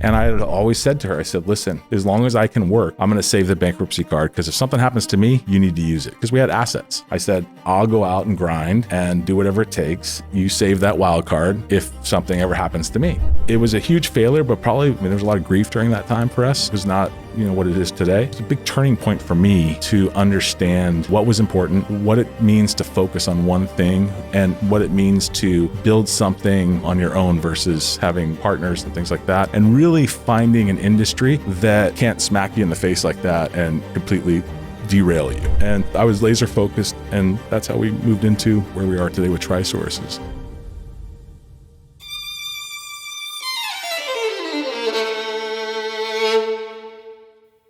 And I had always said to her, I said, listen, as long as I can work, I'm going to save the bankruptcy card, because if something happens to me, you need to use it, because we had assets. I said, I'll go out and grind and do whatever it takes. You save that wild card if something ever happens to me. It was a huge failure, but probably, there was a lot of grief during that time for us. It was not, what it is today. It's a big turning point for me to understand what was important, what it means to focus on one thing, and what it means to build something on your own versus having partners and things like that, and really finding an industry that can't smack you in the face like that and completely derail you. And I was laser focused, and that's how we moved into where we are today with TriSources.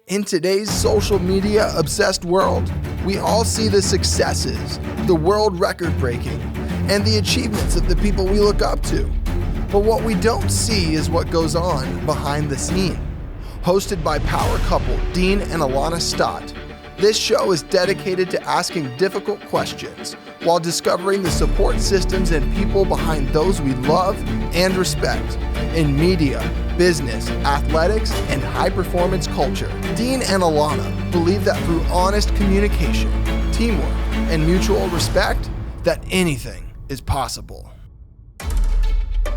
In today's social media obsessed world, we all see the successes, the world record breaking, and the achievements of the people we look up to. But what we don't see is what goes on behind the scene. Hosted by power couple Dean and Alana Stott, this show is dedicated to asking difficult questions while discovering the support systems and people behind those we love and respect in media, business, athletics, and high-performance culture. Dean and Alana believe that through honest communication, teamwork, and mutual respect, that anything is possible.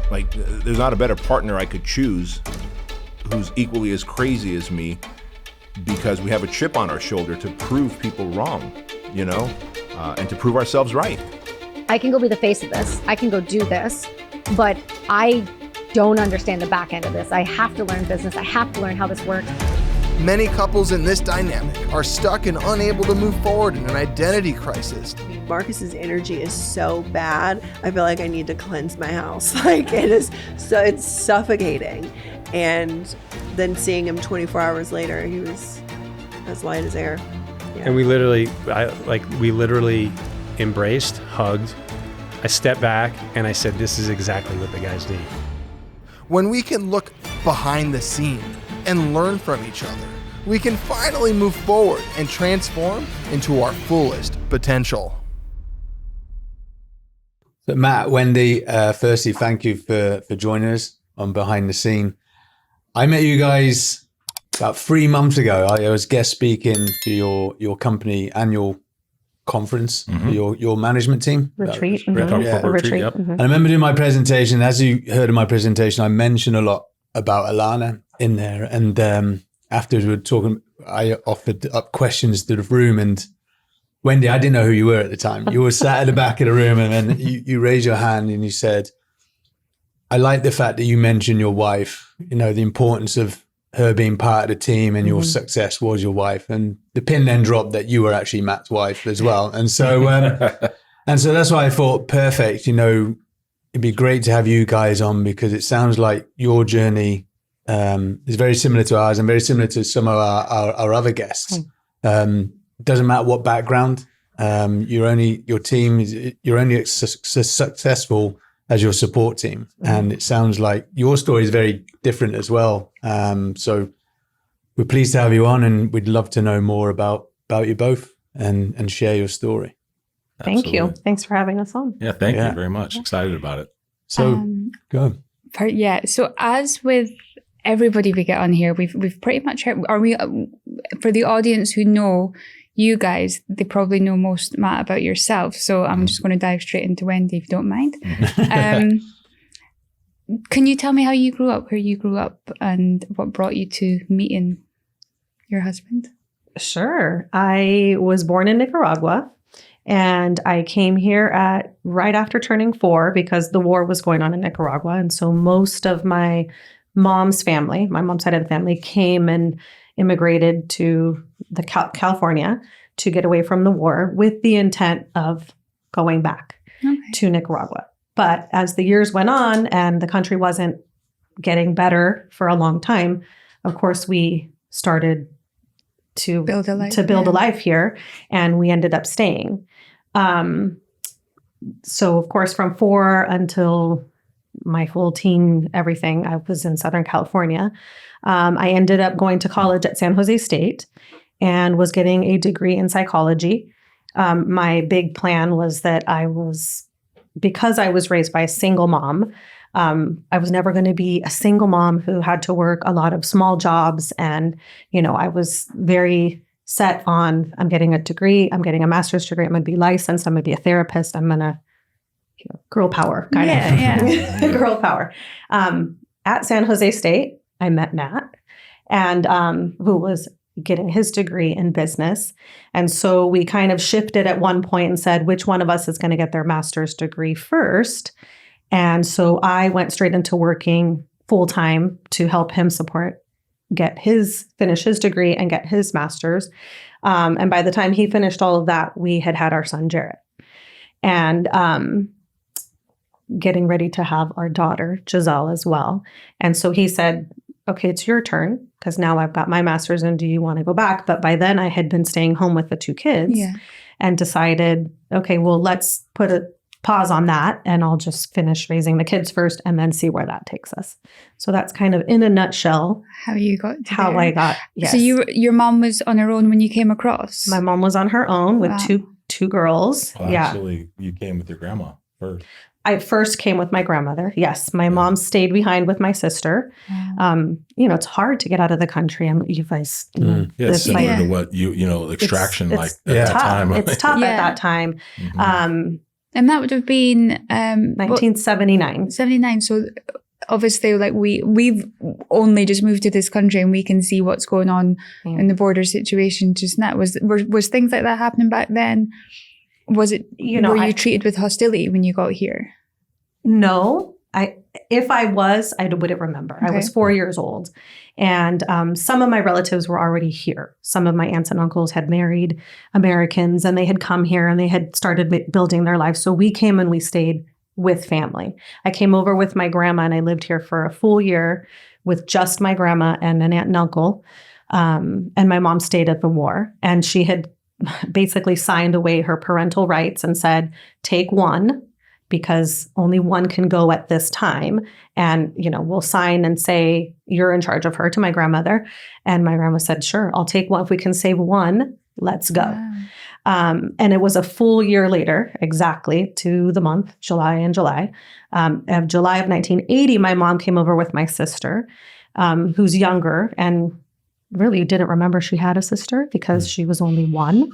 Like, there's not a better partner I could choose who's equally as crazy as me, because we have a chip on our shoulder to prove people wrong, and to prove ourselves right. I can go be the face of this. I can go do this, but I don't understand the back end of this. I have to learn business. I have to learn how this works. Many couples in this dynamic are stuck and unable to move forward in an identity crisis. Marcus's energy is so bad. I feel like I need to cleanse my house. It's suffocating. And then seeing him 24 hours later, he was as light as air. Yeah. And we literally embraced, hugged. I stepped back and I said, this is exactly what the guys need. When we can look behind the scene and learn from each other, we can finally move forward and transform into our fullest potential. So Matt, Wendy, firstly, thank you for joining us on Behind the Scene. I met you guys about 3 months ago. I was guest speaking for your company annual conference, for your management team. Retreat. Retreat, yep. Mm-hmm. And I remember doing my presentation. As you heard in my presentation, I mentioned a lot about Alana in there. And afterwards we were talking, I offered up questions to the room. And Wendy, I didn't know who you were at the time. You were sat at the back of the room, and then you raised your hand and you said, I like the fact that you mentioned your wife, the importance of her being part of the team, and your success was your wife. And the pin then dropped that you were actually Matt's wife as well. And so, so that's why I thought, perfect, it'd be great to have you guys on, because it sounds like your journey is very similar to ours and very similar to some of our other guests. Doesn't matter what background, you're only successful as your support team. And it sounds like your story is very different as well. So we're pleased to have you on, and we'd love to know more about you both and share your story. Thank Absolutely. you. Thanks for having us on. Yeah, thank you very much. Excited about it. So go on. So as with everybody we get on here, we've pretty much heard, for the audience who know you guys, they probably know most, Matt, about yourself. So I'm just going to dive straight into Wendy, if you don't mind. Can you tell me how you grew up, where you grew up, and what brought you to meeting your husband? Sure. I was born in Nicaragua, and I came here right after turning 4 because the war was going on in Nicaragua. And so most of my mom's family, my mom's side of the family, came and immigrated to the California to get away from the war with the intent of going back to Nicaragua. But as the years went on and the country wasn't getting better for a long time, of course, we started to build a life here, and we ended up staying. So of course, from 4 until my full teen, everything, I was in Southern California. I ended up going to college at San Jose State and was getting a degree in psychology. My big plan was that because I was raised by a single mom, I was never going to be a single mom who had to work a lot of small jobs. And, I was very set on, I'm getting a degree, I'm getting a master's degree, I'm going to be licensed, I'm going to be a therapist, I'm going to, girl power kind of. Girl power. At San Jose State, I met Nat, and who was getting his degree in business. And so we kind of shifted at one point and said, which one of us is going to get their master's degree first? And so I went straight into working full time to help him finish his degree and get his master's. And by the time he finished all of that, we had our son, Jarrett, and getting ready to have our daughter, Giselle, as well. And so he said, okay, it's your turn, because now I've got my master's, and do you want to go back? But by then I had been staying home with the two kids and decided, okay, well, let's put a pause on that, and I'll just finish raising the kids first and then see where that takes us. So that's kind of in a nutshell how you got to how there. I got. Yes. So your mom was on her own when you came across? My mom was on her own with two girls. Well, actually, you came with your grandma first. I first came with my grandmother. Yes. My mom stayed behind with my sister. It's hard to get out of the country. And you guys, it's similar to what extraction it's at that time. It's tough at that time. Mm-hmm. And that would have been 1979. 79. So obviously, like we've only just moved to this country, and we can see what's going on in the border situation just now. Was things like that happening back then? Was it, were you treated with hostility when you got here? No. If I was, I wouldn't remember. Okay. I was 4 years old. And some of my relatives were already here. Some of my aunts and uncles had married Americans, and they had come here and they had started building their lives. So we came and we stayed with family. I came over with my grandma, and I lived here for a full year with just my grandma and an aunt and uncle. And my mom stayed at the war, and she had basically signed away her parental rights and said, take one, because only one can go at this time. And, we'll sign and say, you're in charge of her, to my grandmother. And my grandma said, sure, I'll take one. If we can save one, let's go. Wow. And it was a full year later, exactly to the month, July of July of 1980, my mom came over with my sister, who's younger, and really didn't remember she had a sister because she was only one.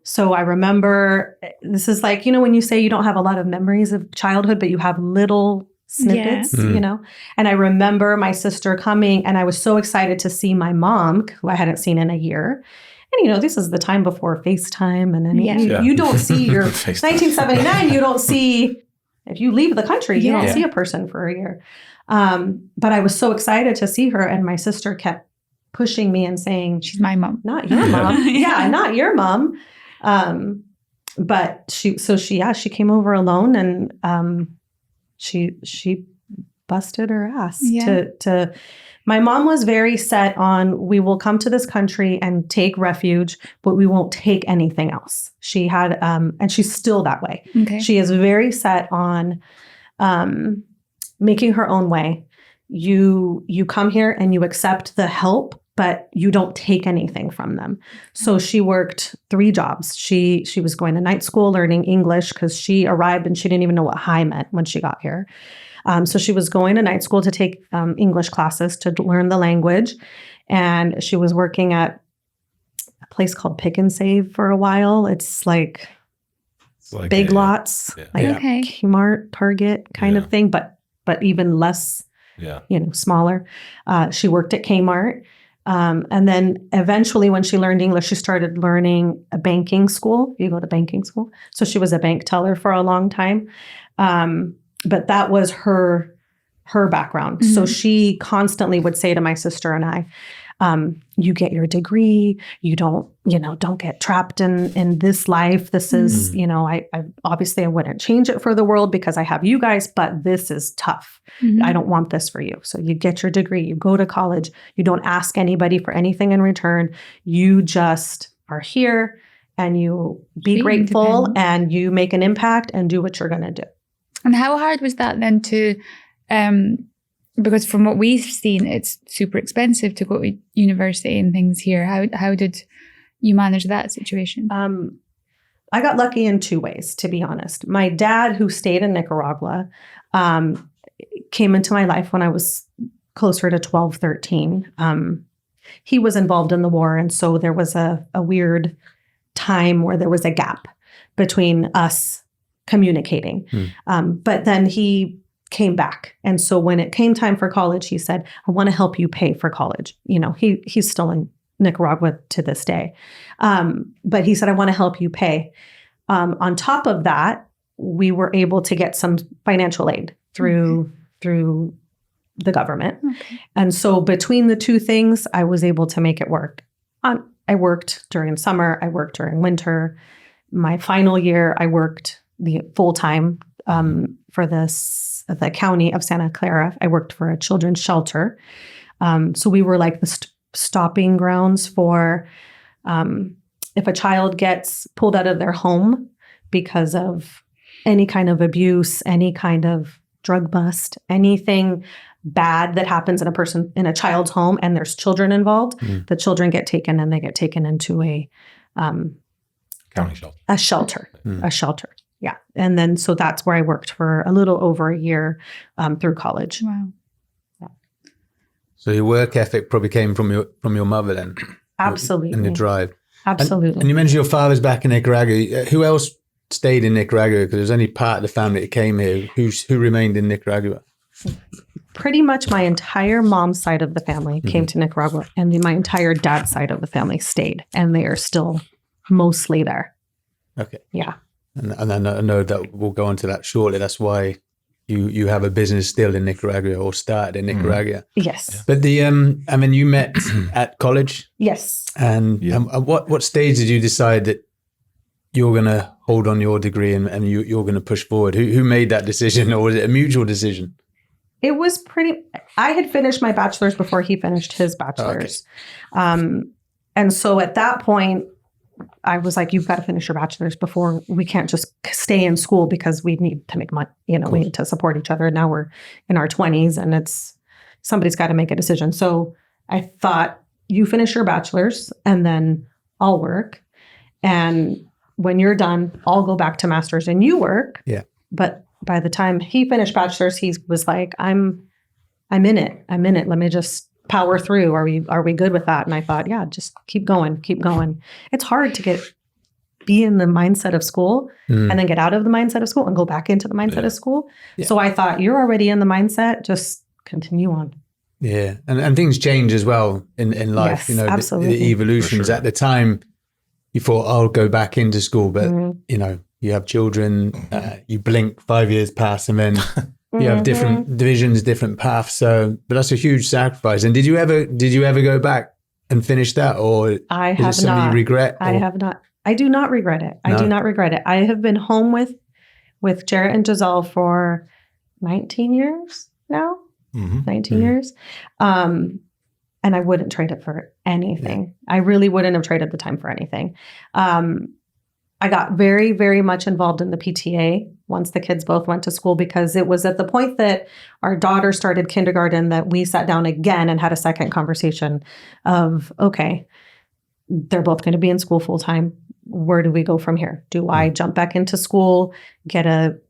So I remember, this is like, when you say you don't have a lot of memories of childhood, but you have little snippets, And I remember my sister coming, and I was so excited to see my mom, who I hadn't seen in a year. And, this is the time before FaceTime and you don't see your 1979, you don't see, if you leave the country, you don't see a person for a year. But I was so excited to see her, and my sister kept pushing me and saying, she's my mom, not your mom. Not your mom. But she came over alone, and she busted her ass to my mom was very set on, we will come to this country and take refuge, but we won't take anything else. She had, and she's still that way. Okay. She is very set on making her own way. You come here and you accept the help, but you don't take anything from them. So she worked 3 jobs. She was going to night school learning English, because she arrived and she didn't even know what hi meant when she got here. So she was going to night school to take English classes to learn the language. And she was working at a place called Pick and Save for a while. It's like Big Lots, Kmart, Target kind of thing, but even less, smaller. She worked at Kmart. And then eventually, when she learned English, she started learning a banking school. You go to banking school. So she was a bank teller for a long time. But that was her background. Mm-hmm. So she constantly would say to my sister and I, you get your degree, you don't get trapped in this life. This is, I obviously I wouldn't change it for the world because I have you guys, but this is tough. Mm-hmm. I don't want this for you. So you get your degree, you go to college, you don't ask anybody for anything in return. You just are here and you be grateful and you make an impact and do what you're going to do. And how hard was that then to, because from what we've seen, it's super expensive to go to university and things here. How did you manage that situation? I got lucky in 2 ways, to be honest. My dad, who stayed in Nicaragua, came into my life when I was closer to 12, 13. He was involved in the war. And so there was a weird time where there was a gap between us communicating. But then he came back. And so when it came time for college, he said, I want to help you pay for college. You know, he's still in Nicaragua to this day. But he said, I want to help you pay. On top of that, we were able to get some financial aid through the government. Okay. And so between the two things, I was able to make it work. I worked during summer. I worked during winter. My final year, I worked the full time for the county of Santa Clara. I worked for a children's shelter. So we were like the stopping grounds for if a child gets pulled out of their home because of any kind of abuse, any kind of drug bust, anything bad that happens in a child's home and there's children involved, the children get taken and they get taken into a County shelter. A shelter. Yeah. And then, so that's where I worked for a little over a year through college. Wow. Yeah. So your work ethic probably came from your mother then? Absolutely. And the drive. Absolutely. And you mentioned your father's back in Nicaragua. Who else stayed in Nicaragua? Because there's only part of the family that came here. Who remained in Nicaragua? Pretty much my entire mom's side of the family came to Nicaragua, and my entire dad's side of the family stayed, and they are still mostly there. Okay. Yeah. And I know that we'll go on to that shortly. That's why you have a business still in Nicaragua or started in Nicaragua. Yes. But you met at college? Yes. And at what stage did you decide that you're going to hold on your degree and you're going to push forward? Who made that decision, or was it a mutual decision? It was I had finished my bachelor's before he finished his bachelor's. Okay. And so at that point, I was like, you've got to finish your bachelor's before we can't just stay in school because we need to make money. You know, we need to support each other. Now we're in our 20s and somebody's got to make a decision. So I thought, you finish your bachelor's and then I'll work. And when you're done, I'll go back to master's and you work. Yeah. But by the time he finished bachelor's, he was like, I'm in it. Let me just power through. Are we good with that? And I thought, yeah, just keep going. It's hard to be in the mindset of school and then get out of the mindset of school and go back into the mindset of school. Yeah. So I thought, you're already in the mindset, just continue on. Yeah. And things change as well in life. Yes, you know, absolutely. The evolutions. At the time you thought, I'll go back into school, but you know, you have children, you blink, 5 years pass, and then you have different divisions, different paths. So, but that's a huge sacrifice. And did you ever go back and finish that, or I is have it something not. you regret? I have not. I do not regret it. No? I do not regret it. I have been home with Jarrett and Giselle for 19 years now. 19 years. And I wouldn't trade it for anything. Yeah. I really wouldn't have traded the time for anything. I got very, very much involved in the PTA once the kids both went to school, because it was at the point that our daughter started kindergarten that we sat down again and had a second conversation of, okay, they're both going to be in school full time. Where do we go from here? Do I jump back into school, get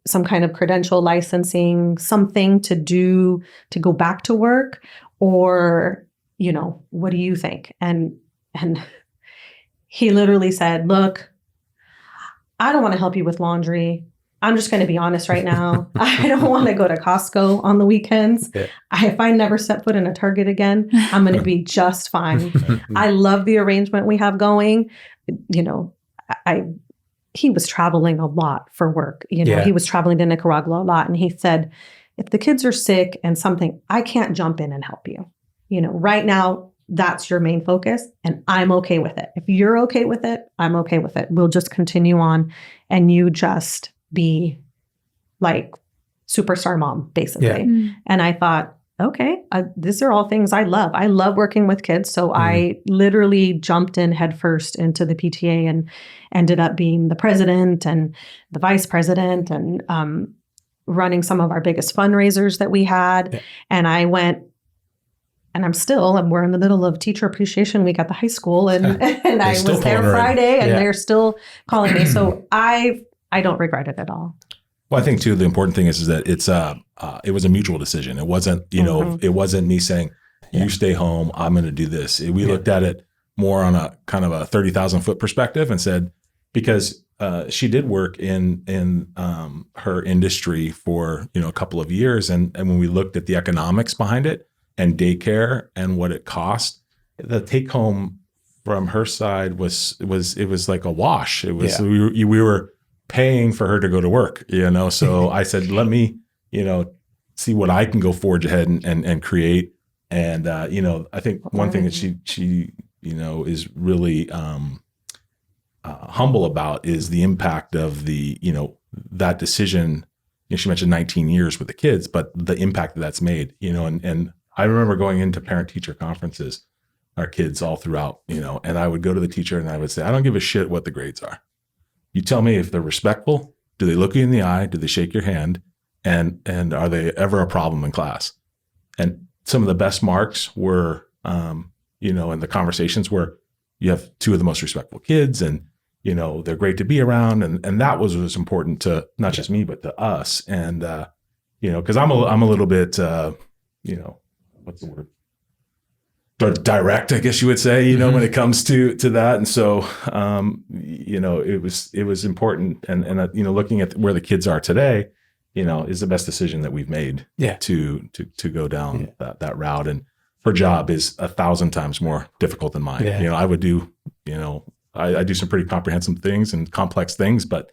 some kind of credential licensing, something to go back to work, or, you know, what do you think? And he literally said, look, I don't want to help you with laundry. I'm just going to be honest right now. I don't want to go to Costco on the weekends. Yeah. If I never set foot in a Target again, I'm going to be just fine. I love the arrangement we have going. You know, he was traveling a lot for work. You know, he was traveling to Nicaragua a lot. And he said, if the kids are sick and something, I can't jump in and help you. You know, right now, that's your main focus, and I'm okay with it. If you're okay with it, I'm okay with it. We'll just continue on, and you just be like superstar mom, basically. Yeah. And I thought, okay, these are all things I love. I love working with kids. So I literally jumped in headfirst into the PTA and ended up being the president and the vice president and running some of our biggest fundraisers that we had. Yeah. And I went, and we're in the middle of Teacher Appreciation Week at the high school. And I was there Friday and they're still calling me. So I don't regret it at all. Well, I think too, the important thing is that it was a mutual decision. It wasn't, it wasn't me saying, you stay home, I'm going to do this. We looked at it more on a kind of a 30,000 foot perspective and said, because she did work in her industry for, a couple of years. And when we looked at the economics behind it and daycare and what it cost, the take home from her side was like a wash. It was, we were paying for her to go to work, so I said, let me, see what I can go forge ahead and create. And, I think one thing that she is really humble about is the impact of the, that decision. She mentioned 19 years with the kids, but the impact that's made, and I remember going into parent teacher conferences, our kids all throughout, and I would go to the teacher and I would say, I don't give a shit what the grades are. You tell me if they're respectful. Do they look you in the eye? Do they shake your hand? And are they ever a problem in class? And some of the best marks were, in the conversations where you have two of the most respectful kids and, they're great to be around. And that was important to not just me, but to us. And, cause I'm a little bit, what's the word? Direct, I guess you would say, when it comes to that. And so, it was important. And looking at where the kids are today, is the best decision that we've made to go down that route. And her job is 1,000 times more difficult than mine. I would do, I do some pretty comprehensive things and complex things, but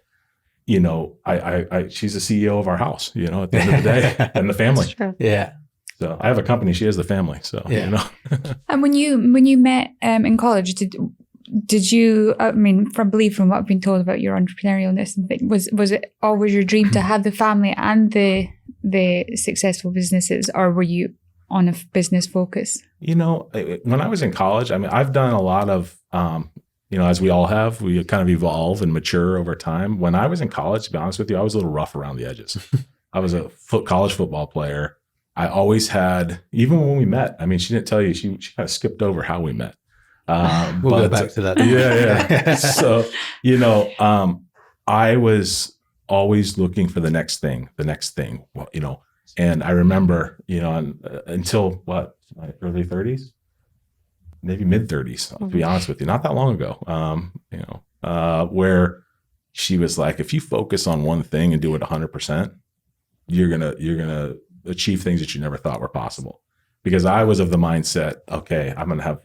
she's the CEO of our house, at the end of the day, and the family. Yeah. So I have a company. She has the family. So, And when you met in college, did you, from what I've been told about your entrepreneurialness, was it always your dream to have the family and the successful businesses, or were you on a business focus? When I was in college, I've done a lot of, as we all have, we kind of evolve and mature over time. When I was in college, to be honest with you, I was a little rough around the edges. I was a college football player. I always had, even when we met, she didn't tell you, she kind of skipped over how we met. We'll go back to that. Yeah. So, I was always looking for the next thing. And I remember, until my early 30s, maybe mid 30s, to be honest with you, not that long ago, where she was like, if you focus on one thing and do it 100%, you're going to achieve things that you never thought were possible. Because I was of the mindset, okay, I'm going to have,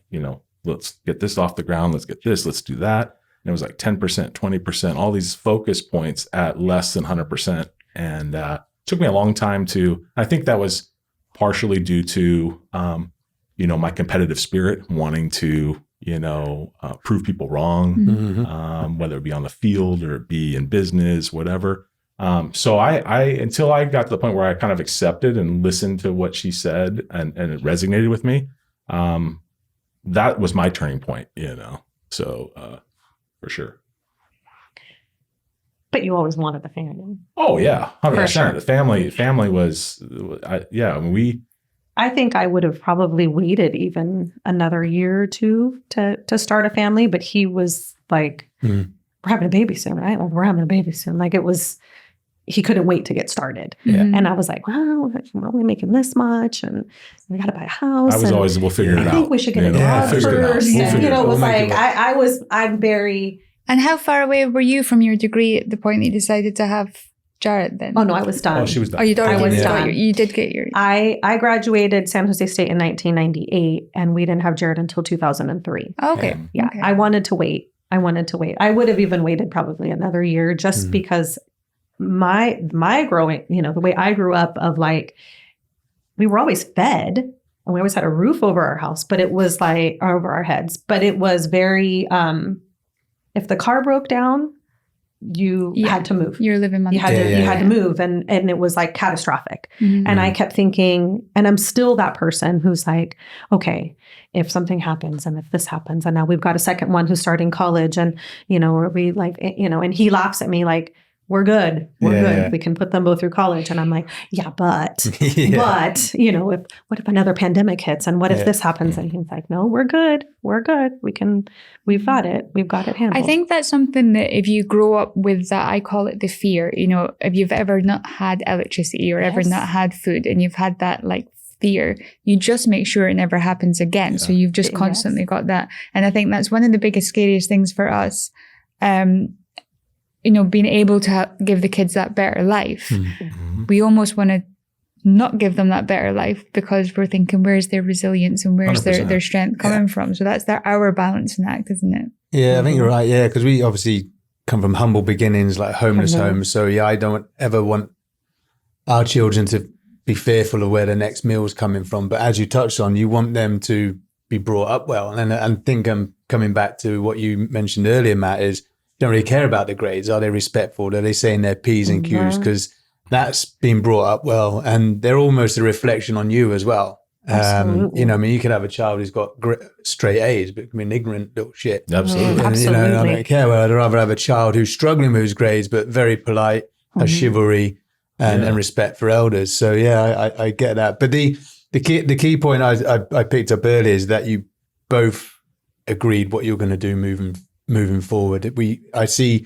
let's get this off the ground. Let's get this, let's do that. And it was like 10%, 20%, all these focus points at less than 100%. And it took me a long time I think that was partially due to, my competitive spirit, wanting to, prove people wrong, whether it be on the field or it be in business, whatever. So I until I got to the point where I kind of accepted and listened to what she said and it resonated with me, that was my turning point, so for sure. But you always wanted the family. Oh yeah, 100%. Sure. The family was, I think I would have probably waited even another year or two to start a family, but he was like, we're having a baby soon, right? Like, we're having a baby soon. Like, it was, he couldn't wait to get started. Yeah. And I was like, well, we're only making this much and we got to buy a house. I was always, we'll figure it out. I think we should get a dog first. It was like, I'm very. And how far away were you from your degree at the point that you decided to have Jarrett then? Oh, no, I was done. Oh, she was done. Oh, you'd already done. You did get your. I graduated San Jose State in 1998 and we didn't have Jarrett until 2003. Okay. Yeah. Okay. I wanted to wait. I would have even waited probably another year just because my growing, the way I grew up of like, we were always fed and we always had a roof over our house, but it was like over our heads, but it was very, if the car broke down, you had to move. You're living on you had to move and it was like catastrophic. And I kept thinking, and I'm still that person who's like, okay, if something happens and if this happens, and now we've got a second one who's starting college and, or we like, and he laughs at me like, we're good. We're Yeah, good. yeah. We can put them both through college. And I'm like, yeah, but, Yeah. but, you know, what if another pandemic hits and what if Yeah. this happens? And he's like, no, we're good. We're good. We've got it. We've got it handled. I think that's something that if you grow up with that, I call it the fear. You know, if you've ever not had electricity or ever Yes. not had food and you've had that like fear, you just make sure it never happens again. So you've just Yes. constantly got that. And I think that's one of the biggest, scariest things for us. You know, being able to give the kids that better life. We almost want to not give them that better life because we're thinking, where's their resilience and where's their strength coming from? So that's our balancing act, isn't it? Yeah, I think you're right. Yeah, because we obviously come from humble beginnings, like homeless homes. So yeah, I don't ever want our children to be fearful of where the next meal's coming from. But as you touched on, you want them to be brought up well. And I think I'm coming back to what you mentioned earlier, Matt, is don't really care about the grades. Are they respectful? Are they saying their P's and Q's? Because that's been brought up well, and they're almost a reflection on you as well. Absolutely. You know, I mean, you could have a child who's got straight A's, but can be an ignorant little shit. Absolutely. And, you know, I Absolutely. don't care. Well, I'd rather have a child who's struggling with his grades, but very polite, has chivalry and respect for elders. So yeah, I get that. But the key point I picked up earlier is that you both agreed what you're going to do moving forward. I see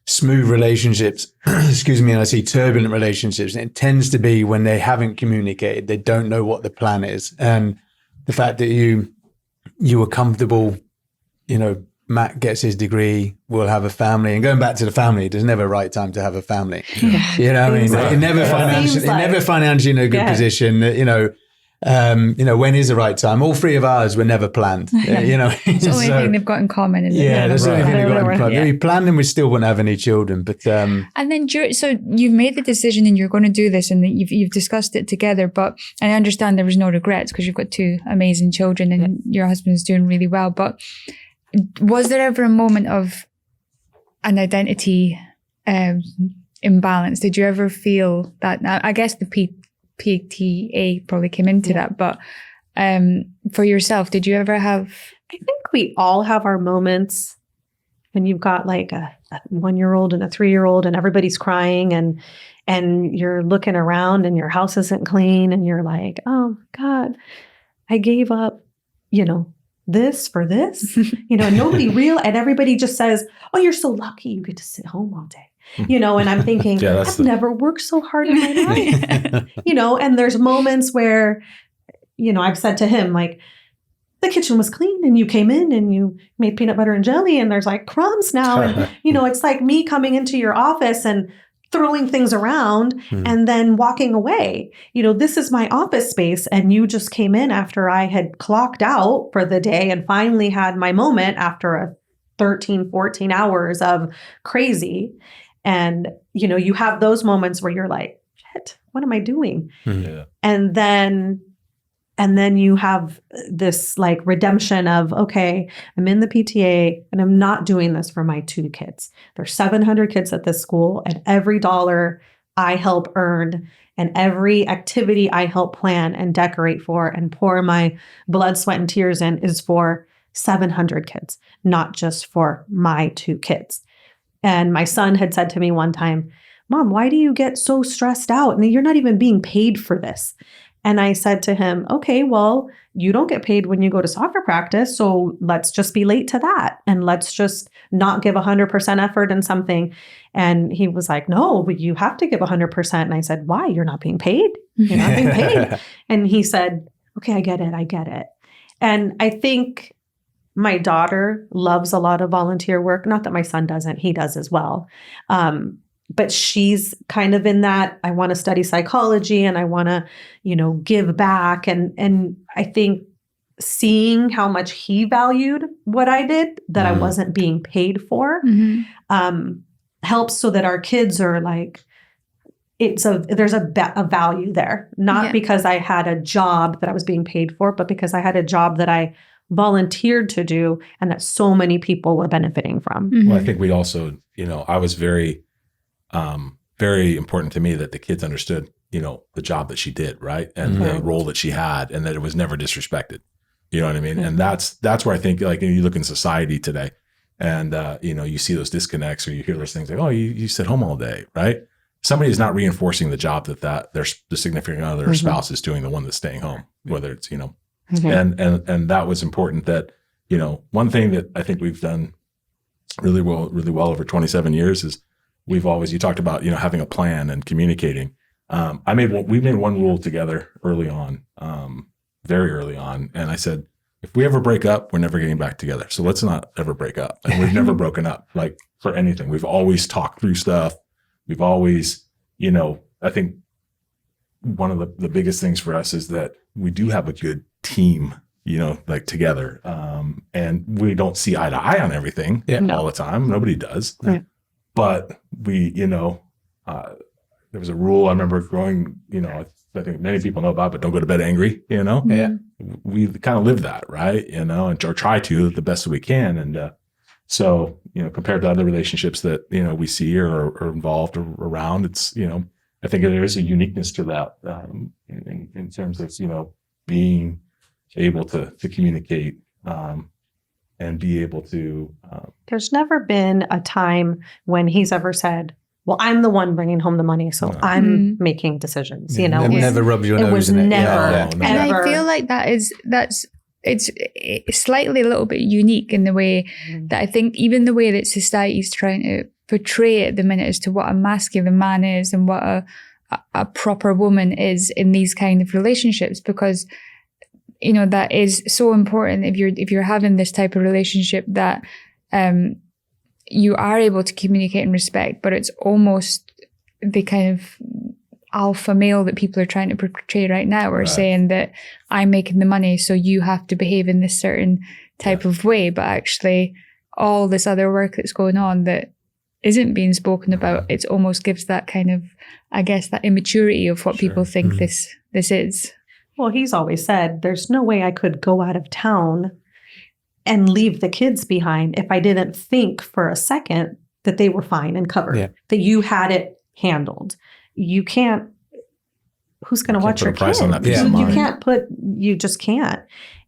smooth relationships, excuse me, and I see turbulent relationships. And it tends to be when they haven't communicated, they don't know what the plan is. And the fact that you were comfortable, you know, Matt gets his degree, we'll have a family. And going back to the family, there's never a right time to have a family. You know what I mean? You're never financially in a good position. You know, when is the right time? All three of ours were never planned. You know, It's the only thing they've got in common. Isn't it? that's the only thing they've got in common. Yeah. We planned and we still wouldn't have any children. But And then, so you've made the decision and you're going to do this and you've discussed it together. But and I understand there was no regrets because you've got two amazing children and your husband's doing really well. But was there ever a moment of an identity imbalance? Did you ever feel that? I guess the PTA probably came into that, but for yourself, did you ever have? I think we all have our moments when you've got like a 1-year-old and a 3-year-old and everybody's crying and you're looking around and your house isn't clean and you're like, oh God, I gave up, you know, this for this, you know, and nobody and everybody just says, oh, you're so lucky you get to sit home all day. You know, and I'm thinking, I've never worked so hard in my life, you know, and there's moments where, you know, I've said to him, like, the kitchen was clean and you came in and you made peanut butter and jelly and there's like crumbs now. And, you know, it's like me coming into your office and throwing things around and then walking away. You know, this is my office space and you just came in after I had clocked out for the day and finally had my moment after a 13, 14 hours of crazy. And, you know, you have those moments where you're like, shit, what am I doing? Yeah. And then you have this like redemption of, okay, I'm in the PTA and I'm not doing this for my 2 kids. There's 700 kids at this school and every dollar I help earn and every activity I help plan and decorate for and pour my blood, sweat, and tears in is for 700 kids, not just for my 2 kids. And my son had said to me one time, Mom, why do you get so stressed out? And you're not even being paid for this. And I said to him, okay, well, you don't get paid when you go to soccer practice. So let's just be late to that. And let's just not give 100% effort in something. And he was like, no, but you have to give 100%. And I said, why? You're not being paid. You're not being paid. And he said, okay, I get it. And I think my daughter loves a lot of volunteer work. Not that my son doesn't, he does as well. But she's kind of in that, I want to study psychology and I want to, you know, give back. And I think seeing how much he valued what I did that I wasn't being paid for helps so that our kids are like, there's a value there, not because I had a job that I was being paid for, but because I had a job that I volunteered to do and that so many people were benefiting from. Well, I think we also, you know, I was very important to me that the kids understood, you know, the job that she did, right? And the role that she had and that it was never disrespected. You know what I mean? And that's where I think, like, you look in society today, And, you see those disconnects, or you hear those things like, oh, you sit home all day, right? Somebody is not reinforcing the job that the significant other or spouse is doing, the one that's staying home, whether it's, and that was important. That, one thing that I think we've done really well over 27 years is you talked about, having a plan and communicating. We made one rule together early on, very early on. And I said, if we ever break up, we're never getting back together. So let's not ever break up. And we've never broken up, like, for anything. We've always talked through stuff. We've always, I think one of the biggest things for us is that we do have a good team, like, together. And we don't see eye to eye on everything all the time. Nobody does. Right. But we, there was a rule I remember growing, I think many people know about, but don't go to bed angry, Yeah. We kind of live that, right? Or try to the best we can. And so, compared to other relationships that, we see or are involved or around, it's, I think there is a uniqueness to that in terms of, being able to communicate and be able to. There's never been a time when he's ever said, well, I'm the one bringing home the money, so I'm making decisions, Never rub your nose It was in it. never, And I feel like it's slightly a little bit unique in the way that I think even the way that society's trying to portray it at the minute as to what a masculine man is and what a proper woman is in these kind of relationships, because that is so important if you're having this type of relationship that you are able to communicate and respect, but it's almost the kind of alpha male that people are trying to portray right now, or saying that I'm making the money, so you have to behave in this certain type of way. But actually, all this other work that's going on that isn't being spoken about, it almost gives that kind of, I guess, that immaturity of what people think this is. Well, he's always said, there's no way I could go out of town and leave the kids behind if I didn't think for a second that they were fine and covered, that you had it handled. You can't, who's going to watch your kids? You just can't.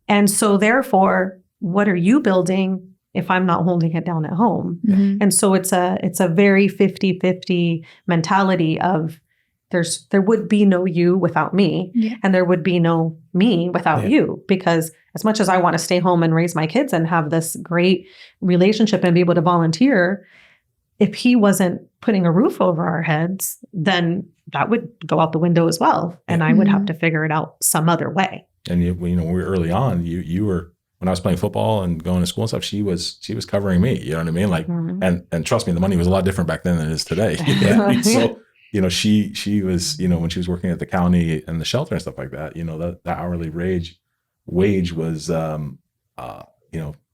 And so therefore, what are you building if I'm not holding it down at home? And so it's a very 50-50 mentality of there would be no you without me, and there would be no me without you, because as much as I want to stay home and raise my kids and have this great relationship and be able to volunteer, if he wasn't putting a roof over our heads, then that would go out the window as well. And I would have to figure it out some other way. And when we were early on, you were, when I was playing football and going to school and stuff, she was covering me. You know what I mean? Like, and trust me, the money was a lot different back then than it is today. So, she was, when she was working at the county and the shelter and stuff like that, that hourly wage was,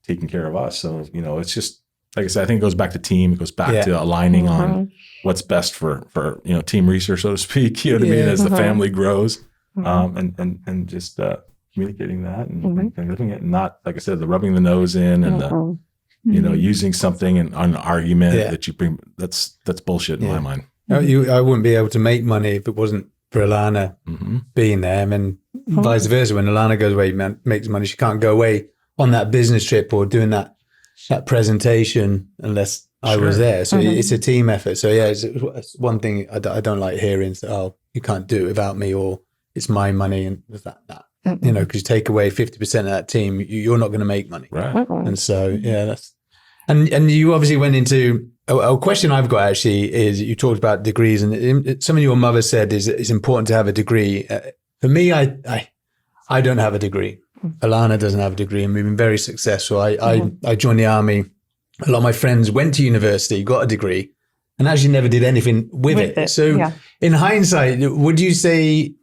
taking care of us. So, it's just, like I said, I think it goes back to team. It goes back to aligning on what's best for Team Reeser, so to speak, you know what I mean, as the family grows, and just communicating that and living it, and not, like I said, the rubbing the nose in and the, using something in an argument that you bring, that's bullshit in my mind. I wouldn't be able to make money if it wasn't for Alana being there. And vice versa, when Alana goes away, makes money, she can't go away on that business trip or doing that presentation unless I was there. So it's a team effort. So it's one thing I don't like hearing, so, you can't do it without me, or it's my money, and that. Because you take away 50% of that team, you're not going to make money. Right. And so, that's, and you obviously went into, a question I've got actually is, you talked about degrees, and some of your mother said it's important to have a degree. For me, I don't have a degree. Alana doesn't have a degree, and we've been very successful. I joined the army. A lot of my friends went to university, got a degree, and actually never did anything with it. So in hindsight, would you say,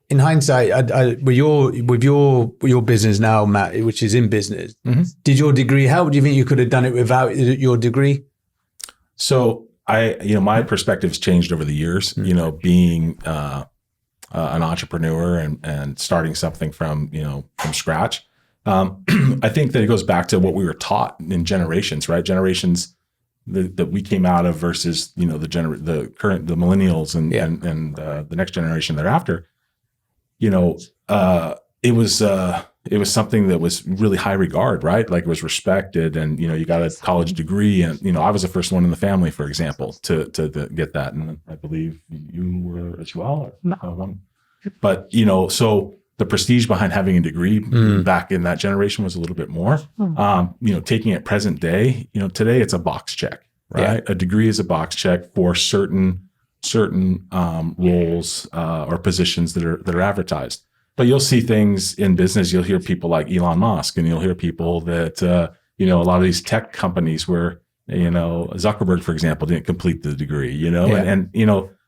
in hindsight, with your business now, Matt, which is in business, did your degree help? Do you think you could have done it without your degree? So my perspective's changed over the years, being an entrepreneur and starting something from scratch. I think that it goes back to what we were taught in generations, right? Generations that we came out of versus, the millennials and the next generation thereafter. It was it was something that was really high regard, right? Like it was respected, and you got a college degree, and I was the first one in the family, for example, to get that, and I believe you were as well. But so the prestige behind having a degree back in that generation was a little bit more. Taking it present day, today it's a box check, right? A degree is a box check for certain roles or positions that are advertised. But you'll see things in business. You'll hear people like Elon Musk, and you'll hear people that, a lot of these tech companies where, Zuckerberg, for example, didn't complete the degree, and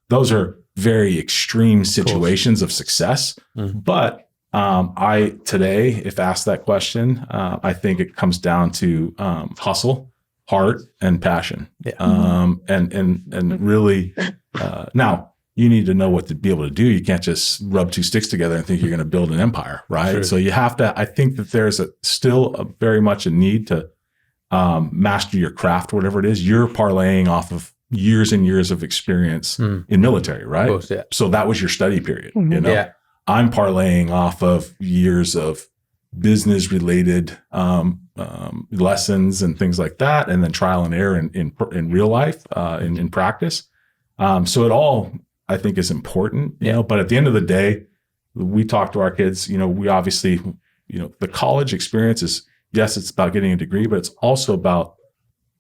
those are very extreme situations of success. But I today, if asked that question, I think it comes down to hustle, heart, and passion. And really, now, you need to know what to be able to do. You can't just rub two sticks together and think you're going to build an empire, right? Sure. So you have to, I think that there's still very much a need to master your craft, whatever it is. You're parlaying off of years and years of experience in military, right? Course, yeah. So that was your study period, Yeah. I'm parlaying off of years of business related lessons and things like that, and then trial and error in real life, in practice. So it all, I think, is important, but at the end of the day, we talk to our kids, we obviously, the college experience is, yes, it's about getting a degree, but it's also about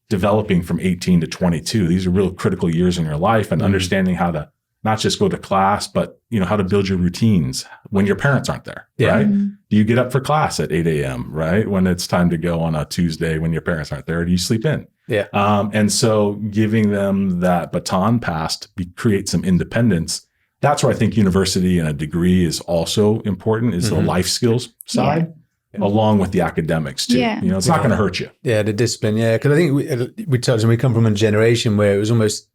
developing from 18 to 22. These are real critical years in your life, and understanding how to not just go to class, but, how to build your routines when your parents aren't there, right? Do you get up for class at 8 a.m., right? When it's time to go on a Tuesday when your parents aren't there, or do you sleep in? Yeah. And so giving them that baton pass to create some independence, that's where I think university and a degree is also important, is the life skills side, along with the academics too. Yeah. It's not going to hurt you. Yeah, the discipline. Yeah, because I think we touched on, we come from a generation where it was almost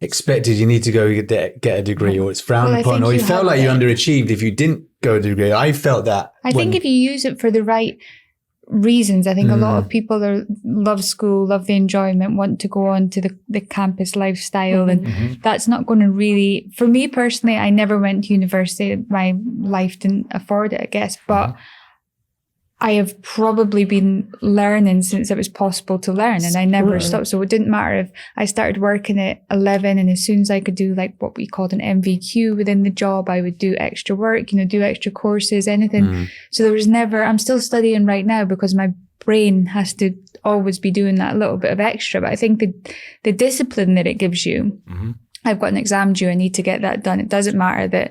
expected you need to go get a degree, or it's frowned upon, or you felt like you underachieved if you didn't go to a degree. I felt that. I think if you use it for the right reasons, I think a lot of people love school, love the enjoyment, want to go on to the campus lifestyle, and that's not going to really, for me personally, I never went to university. My life didn't afford it, I guess, but I have probably been learning since it was possible to learn, and I never stopped. So it didn't matter if I started working at 11, and as soon as I could do like what we called an MVQ within the job, I would do extra work, do extra courses, anything. So there was never, I'm still studying right now because my brain has to always be doing that little bit of extra. But I think the discipline that it gives you, I've got an exam due, I need to get that done. It doesn't matter that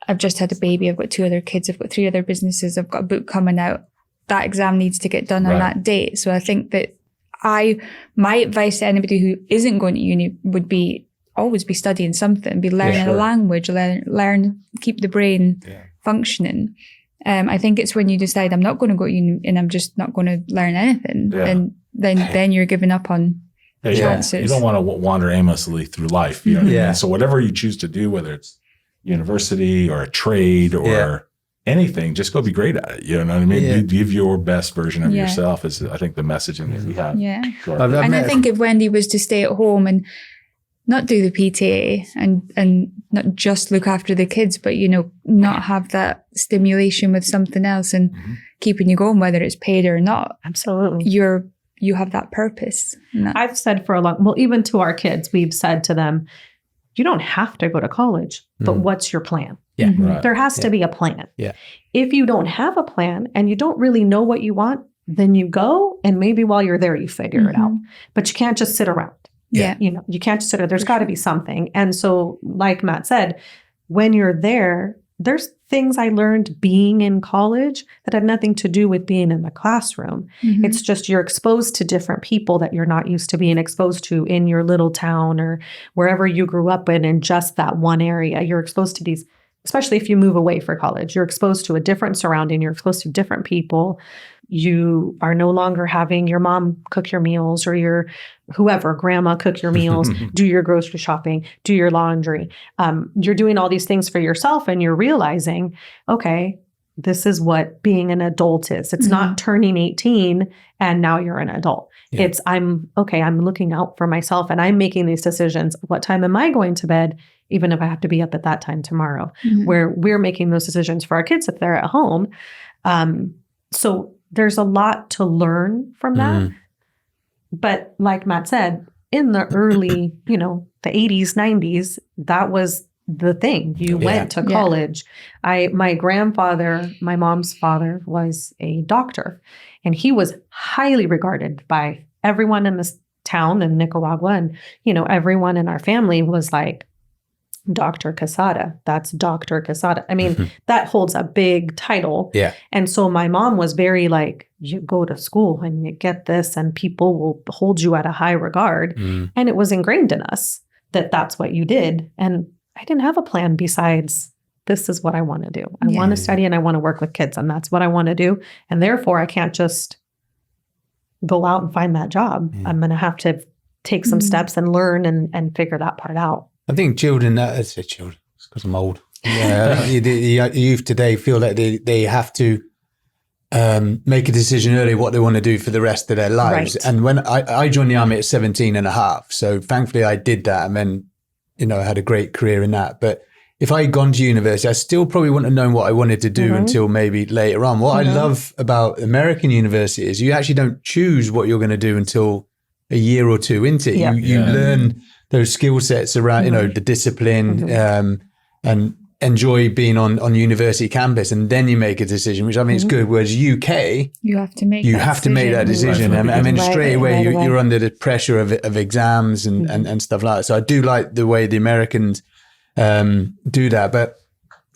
I've just had a baby, I've got 2 other kids, I've got 3 other businesses, I've got a book coming out. That exam needs to get done on that date. So I think that my advice to anybody who isn't going to uni would be always be studying something, be learning a language, learn, keep the brain functioning. I think it's when you decide I'm not going to go to uni and I'm just not going to learn anything, and then you're giving up on chances. You don't want to wander aimlessly through life. You know what I mean? So whatever you choose to do, whether it's university or a trade or anything, just go be great at it. You know what I mean? You give your best version of yourself is, I think, the messaging that we have. Yeah. And I think if Wendy was to stay at home and not do the PTA and not just look after the kids, but, not have that stimulation with something else and keeping you going, whether it's paid or not. Absolutely. You have that purpose. I've said even to our kids, we've said to them, you don't have to go to college, but what's your plan? Yeah. There has to be a plan. Yeah. If you don't have a plan and you don't really know what you want, then you go, and maybe while you're there, you figure it out. But you can't just sit around. Yeah. You can't just sit there. There's got to be something. And so, like Matt said, when you're there, there's things I learned being in college that had nothing to do with being in the classroom. It's just you're exposed to different people that you're not used to being exposed to in your little town or wherever you grew up in just that one area. You're exposed to these, especially if you move away for college, you're exposed to a different surrounding, you're exposed to different people. You are no longer having your mom cook your meals or your grandma cook your meals, do your grocery shopping, do your laundry. You're doing all these things for yourself, and you're realizing, okay, this is what being an adult is. It's not turning 18 and now you're an adult. Yeah. It's I'm looking out for myself, and I'm making these decisions. What time am I going to bed? Even if I have to be up at that time tomorrow, where we're making those decisions for our kids if they're at home. So there's a lot to learn from that. But like Matt said, in the early, the 80s, 90s, that was the thing. You went to college. My grandfather, my mom's father, was a doctor, and he was highly regarded by everyone in this town in Nicaragua. And, everyone in our family was like, Dr. Quesada. That's Dr. Quesada. I mean, that holds a big title. Yeah. And so my mom was very like, you go to school and you get this and people will hold you at a high regard. And it was ingrained in us that that's what you did. And I didn't have a plan besides this is what I want to do. I want to study and I want to work with kids, and that's what I want to do. And therefore I can't just go out and find that job. I'm going to have to take some steps and learn and figure that part out. I think children, I say children, it's because I'm old. Yeah, the youth today feel that they have to make a decision early what they want to do for the rest of their lives. Right. And when I joined the army at 17 and a half, so thankfully I did that, and then, I had a great career in that. But if I had gone to university, I still probably wouldn't have known what I wanted to do until maybe later on. What I love about American university is you actually don't choose what you're going to do until a year or two into it. Yeah. You learn those skill sets around, the discipline, and enjoy being on university campus, and then you make a decision, which I mean is good. Whereas UK, you have to make that decision. I mean, straight away you're under the pressure of exams and stuff like that. So I do like the way the Americans do that. But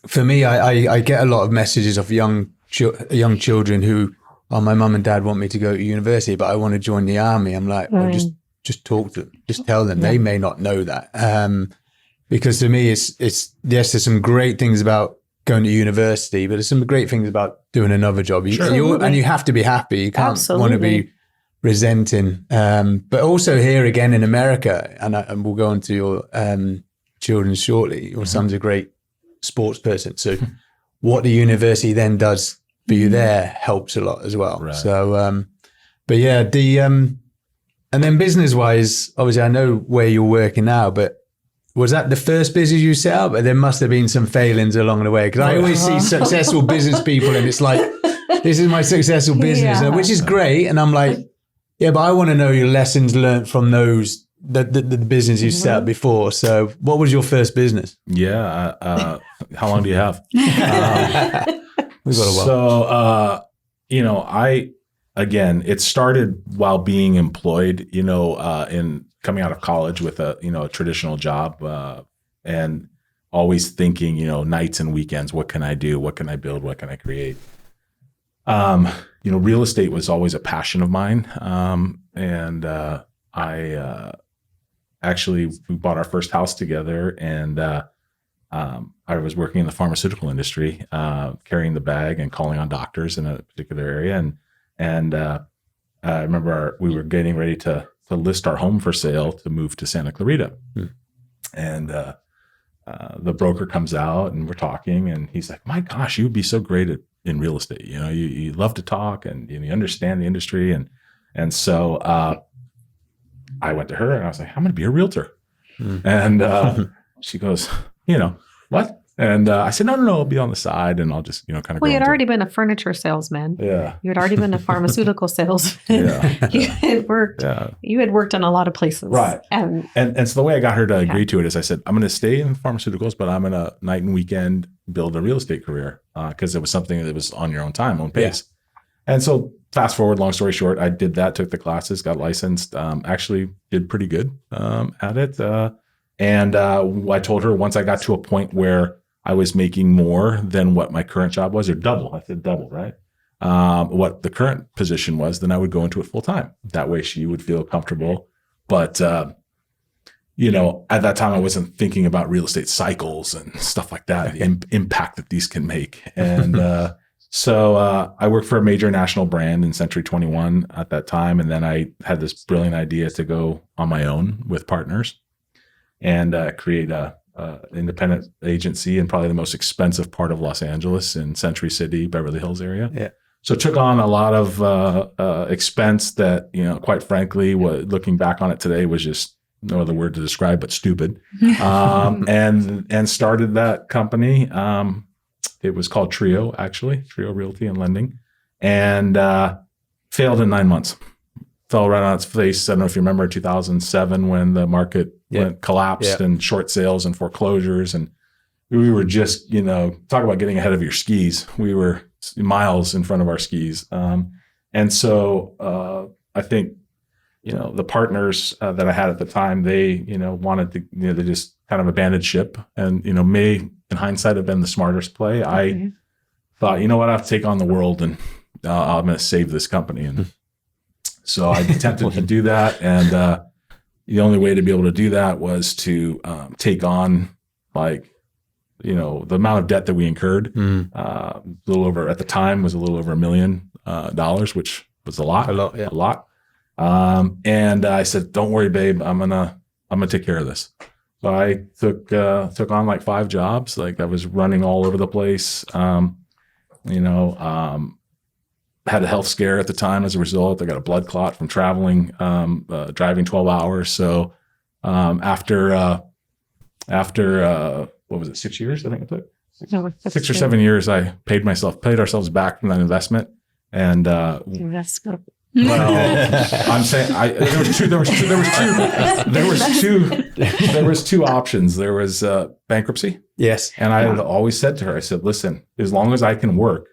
for me, I get a lot of messages of young children who, my mum and dad want me to go to university, but I want to join the army. I'm like, well, just talk to them, just tell them. They may not know that. Because to me, it's yes, there's some great things about going to university, but there's some great things about doing another job. And you have to be happy. You can't want to be resenting. But also here again in America, and we'll go on to your children shortly. Your son's a great sports person. So what the university then does for you there helps a lot as well. Right. So, but yeah, and then business-wise, obviously I know where you're working now, but was that the first business you set up? There must have been some failings along the way, because I always see successful business people and it's like, this is my successful business, which is great. And I'm like, yeah, but I want to know your lessons learned from those, the business you set up before. So what was your first business? Yeah. How long do you have? We've got a while. So, it started while being employed, in coming out of college with a traditional job, and always thinking, nights and weekends, what can I do? What can I build? What can I create? Real estate was always a passion of mine. And we bought our first house together, and I was working in the pharmaceutical industry, carrying the bag and calling on doctors in a particular area. And I remember we were getting ready to list our home for sale to move to Santa Clarita. And the broker comes out and we're talking, and he's like, my gosh, you would be so great in real estate. You love to talk, and you understand the industry. And so I went to her and I was like, I'm going to be a realtor. And she goes, what? And I said, no, I'll be on the side, and I'll just, kind of. Well, you had already been a furniture salesman. Yeah. You had already been a pharmaceutical salesman. Yeah. You had worked. Yeah. You had worked in a lot of places. Right. And so the way I got her to agree to it is I said, I'm going to stay in pharmaceuticals, but I'm going to night and weekend build a real estate career, because it was something that was on your own time, own pace. Yeah. And so fast forward, long story short, I did that, took the classes, got licensed, actually did pretty good at it. And I told her once I got to a point where I was making more than what my current job was, or double. I said double, right? What the current position was, then I would go into it full time. That way she would feel comfortable. But, at that time I wasn't thinking about real estate cycles and stuff like that, the impact that these can make. And so I worked for a major national brand in Century 21 at that time. And then I had this brilliant idea to go on my own with partners and create a independent agency in probably the most expensive part of Los Angeles, in Century City, Beverly Hills area. Yeah. So took on a lot of expense that, quite frankly, looking back on it today was just no other word to describe but stupid. And started that company. It was called Trio, actually, Trio Realty and Lending, and failed in 9 months. Fell right on its face. I don't know if you remember 2007 when the market collapsed and short sales and foreclosures, and we were just, talk about getting ahead of your skis. We were miles in front of our skis. And so I think, the partners that I had at the time, they, wanted to, they just kind of abandoned ship, and, may in hindsight have been the smartest play. I thought, I have to take on the world, and I'm going to save this company. And so I attempted to do that. And the only way to be able to do that was to take on the amount of debt that we incurred, a little over, at the time, was a little over $1 million, which was a lot. A lot. And I said, "Don't worry, babe. I'm gonna take care of this." So I took on like 5 jobs. Like, I was running all over the place. Had a health scare at the time as a result. I got a blood clot from traveling, driving 12 hours. So after what was it, 6 years? I think it took 6 or 7 years. I paid ourselves back from that investment. And well, I'm saying there was two options. There was bankruptcy. Yes. And I had always said to her, I said, "Listen, as long as I can work,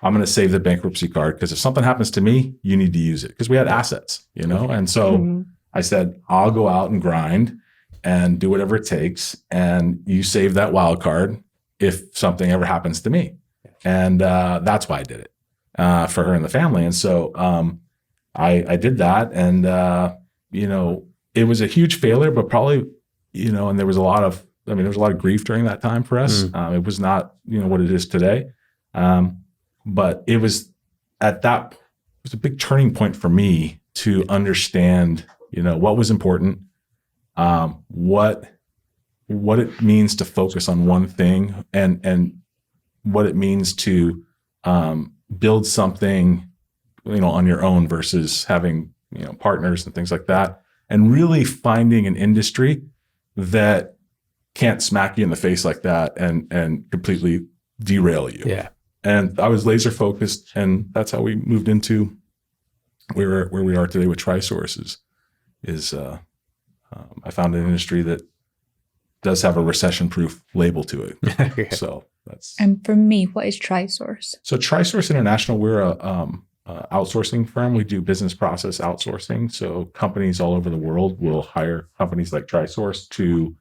I'm going to save the bankruptcy card, because if something happens to me, you need to use it." Because we had assets, And so I said, "I'll go out and grind and do whatever it takes, and you save that wild card if something ever happens to me." And that's why I did it for her and the family. And so I did that, and it was a huge failure, but probably, and there was a lot of grief during that time for us. It was not, what it is today. But it was a big turning point for me to understand, what was important, what it means to focus on one thing, and what it means to build something, on your own versus having, partners and things like that, and really finding an industry that can't smack you in the face like that and completely derail you. Yeah. And I was laser focused, and that's how we moved into where we are today with TriSource. I found an industry that does have a recession-proof label to it. Yeah. So that's. And for me, what is TriSource? So TriSource International, we're a outsourcing firm. We do business process outsourcing. So companies all over the world will hire companies like TriSource to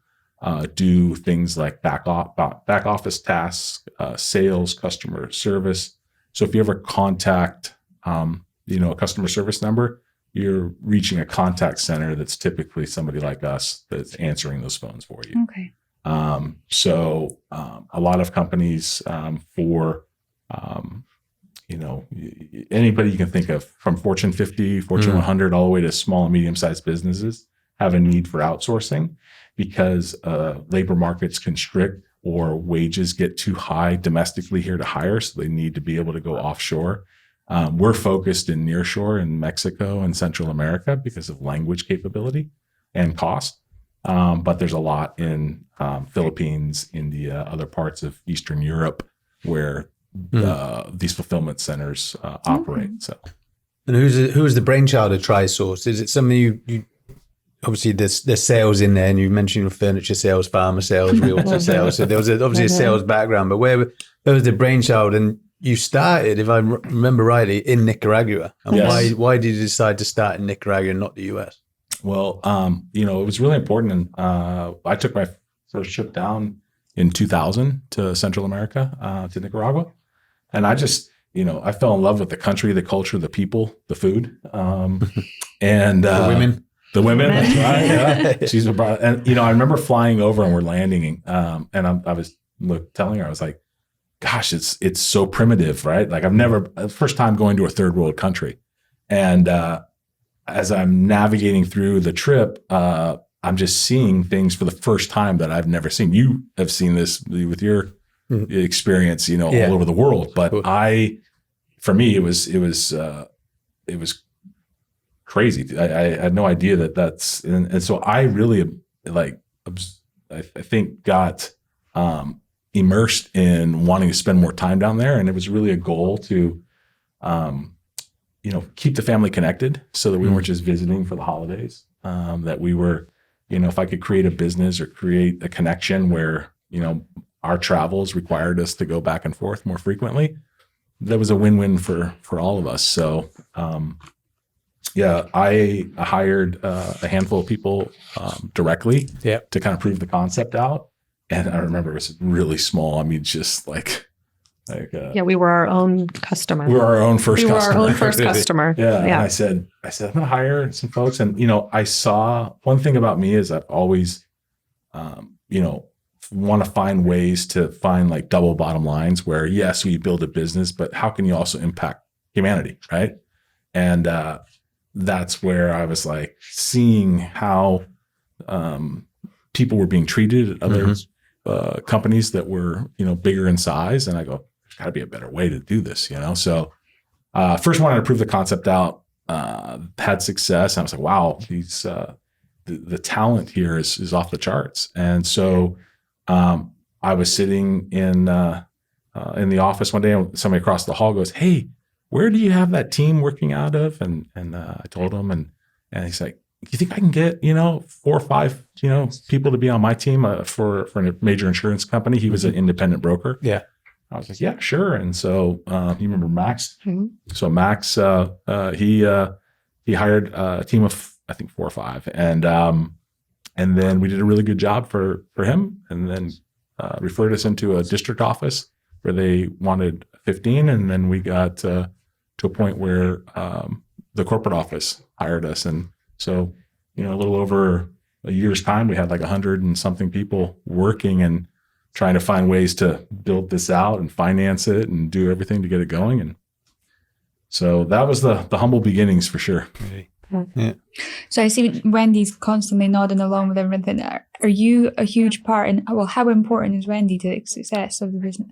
do things like back office tasks, sales, customer service. So if you ever contact, a customer service number, you're reaching a contact center that's typically somebody like us that's answering those phones for you. Okay. So a lot of companies for, anybody you can think of, from Fortune 50, Fortune 100, all the way to small and medium-sized businesses, have a need for outsourcing, because labor markets constrict or wages get too high domestically here to hire, so they need to be able to go offshore. We're focused in nearshore in Mexico and Central America because of language capability and cost. But there's a lot in Philippines, India, other parts of Eastern Europe where these fulfillment centers operate. So, and who's the brainchild of TriSource? Is it something you obviously there's sales in there, and you mentioned furniture sales, pharma sales, realtor sales. So there was obviously a sales background, but where was the brainchild? And you started, if I remember rightly, in Nicaragua. And Yes. why did you decide to start in Nicaragua and not the US? Well, it was really important. And I took my first trip down in 2000 to Central America, to Nicaragua. And I just, I fell in love with the country, the culture, the people, the food, and The women. The women, that's right. Yeah. She's a bride. And, I remember flying over and we're landing. And I was telling her, I was like, gosh, it's so primitive, right? Like first time going to a third world country. And as I'm navigating through the trip, I'm just seeing things for the first time that I've never seen. You have seen this with your experience, all over the world. But for me, it was crazy. I had no idea that's, and so I really I think got immersed in wanting to spend more time down there. And it was really a goal to, keep the family connected so that we weren't just visiting for the holidays, that we were, if I could create a business or create a connection where, our travels required us to go back and forth more frequently, that was a win-win for all of us. So, I hired a handful of people directly to kind of prove the concept out. And I remember it was really small. I mean, just we were our own customer. We were our own first customer. We were our own first customer. Yeah. And I said, I'm going to hire some folks. And, I saw one thing about me is I've always, want to find ways to find like double bottom lines where, yes, we build a business, but how can you also impact humanity? Right. And that's where I was like seeing how people were being treated at other companies that were, bigger in size. And I go, there's got to be a better way to do this, So first wanted to prove the concept out, had success. And I was like, wow, these the talent here is off the charts. And so I was sitting in the office one day, and somebody across the hall goes, "Hey, where do you have that team working out of?" And I told him, and he's like, "You think I can get 4 or 5 people to be on my team for a major insurance company?" He was an independent broker. Yeah, I was like, "Yeah, sure." And so you remember Max? Mm-hmm. So Max, he hired a team of I think 4 or 5, and then we did a really good job for him, and then referred us into a district office where they wanted 15, and then we got to a point where the corporate office hired us, and so a little over a year's time, we had like 100 and something people working and trying to find ways to build this out and finance it and do everything to get it going, and so that was the humble beginnings for sure. Yeah. So I see Wendy's constantly nodding along with everything. Are you a huge part in, how important is Wendy to the success of the business?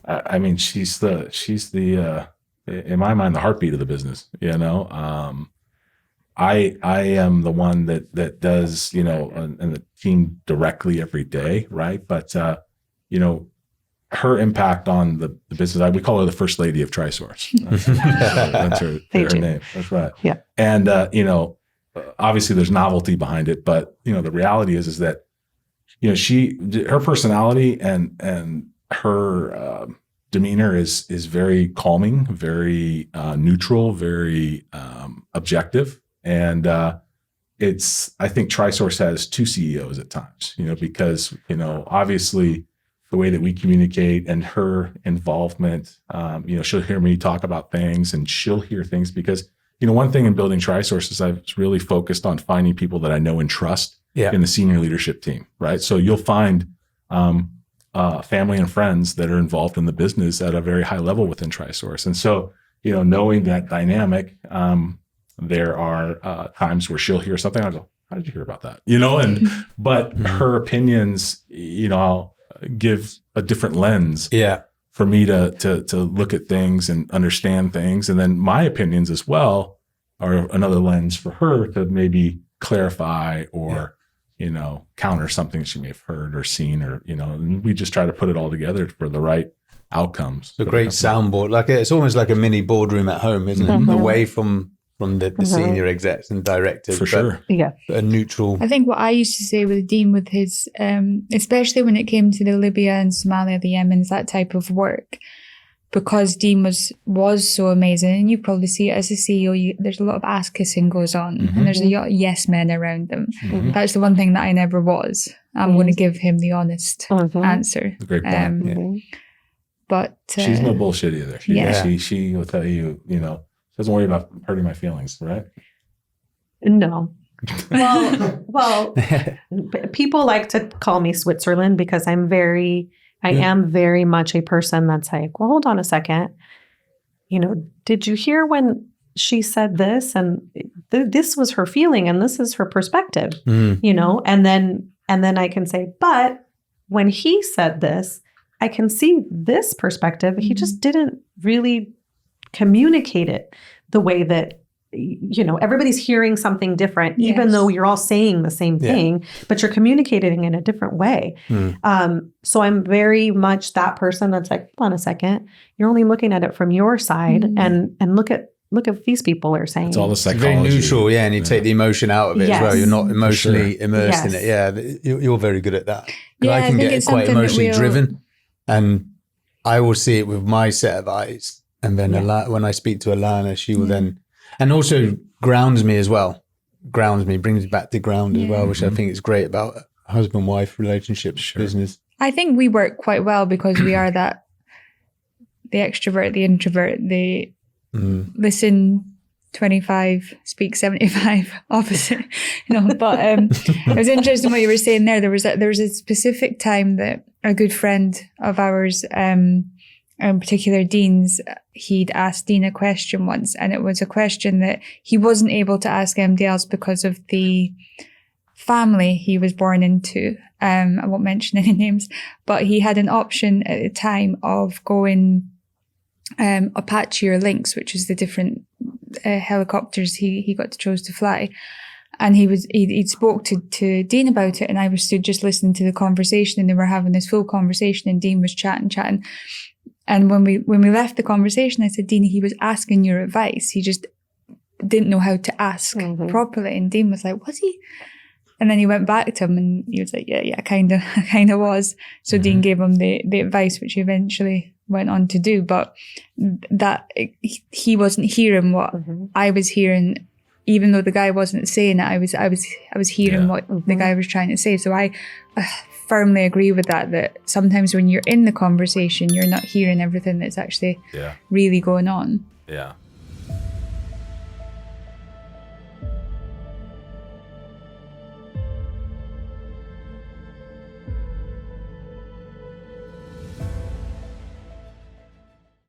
I mean, she's the in my mind, the heartbeat of the business, I am the one that does, and the team directly every day. Right. But, her impact on the business, we call her the first lady of TriSource. That's her name. That's right. Yeah. And, obviously there's novelty behind it, but, the reality is that, her personality and her demeanor is very calming, very neutral, very objective. And I think TriSource has 2 CEOs at times, because, obviously the way that we communicate and her involvement, she'll hear me talk about things and she'll hear things because, one thing in building TriSource is I was really focused on finding people that I know and trust in the senior leadership team, right? So you'll find family and friends that are involved in the business at a very high level within TriSource. And so, knowing that dynamic, there are times where she'll hear something. I go, how did you hear about that? But her opinions, I'll give a different lens for me to look at things and understand things. And then my opinions as well are another lens for her to maybe clarify or, counter something she may have heard or seen or, and we just try to put it all together for the right outcomes. A great soundboard. It's almost like a mini boardroom at home, isn't it? Away from the senior execs and directors. For sure. Yeah. A neutral. I think what I used to say with Dean with his, especially when it came to the Libya and Somalia, the Yemens, that type of work, because Dean was so amazing, and you probably see it as a CEO, there's a lot of ass kissing goes on, and there's a lot of yes men around them. That's the one thing that I never was. I'm going to give him the honest answer. Great point. But she's no bullshit either. She will tell you, doesn't worry about hurting my feelings, right? No. Well, people like to call me Switzerland because I am very much a person that's like, well, hold on a second. Did you hear when she said this? And this was her feeling and this is her perspective, and then I can say, but when he said this, I can see this perspective. He just didn't really communicate it the way that everybody's hearing something different, even Yes. though you're all saying the same thing, but you're communicating in a different way. So I'm very much that person that's like, hold on a second, you're only looking at it from your side, and look at what these people are saying. It's all the It's psychology. very neutral, and you take the emotion out of it as well. You're not emotionally immersed in it. Yeah, you're very good at that. 'Cause Yeah, I can I think get it's quite something that emotionally we'll- driven, and I will see it with my set of eyes. And then when I speak to Alana, she will then, and also grounds me as well. Brings me back to ground as well, which I think is great about husband-wife relationships, business. I think we work quite well because we are the extrovert, the introvert, the listen 25, speak 75 opposite. But it was interesting what you were saying there. There was a specific time that a good friend of ours, in particular Dean's, he'd asked Dean a question once, and it was a question that he wasn't able to ask anybody else because of the family he was born into. I won't mention any names, but he had an option at the time of going Apache or Lynx, which is the different helicopters he got to choose to fly. And he'd spoke to Dean about it, and I was stood just listening to the conversation, and they were having this full conversation, and Dean was chatting. And when we left the conversation, I said, Dean, he was asking your advice. He just didn't know how to ask properly. And Dean was like, was he? And then he went back to him, and he was like, yeah, kind of was. So Dean gave him the advice, which he eventually went on to do. But that he wasn't hearing what I was hearing, even though the guy wasn't saying it. I was hearing what the guy was trying to say. So I firmly agree with that sometimes when you're in the conversation, you're not hearing everything that's actually really going on. Yeah.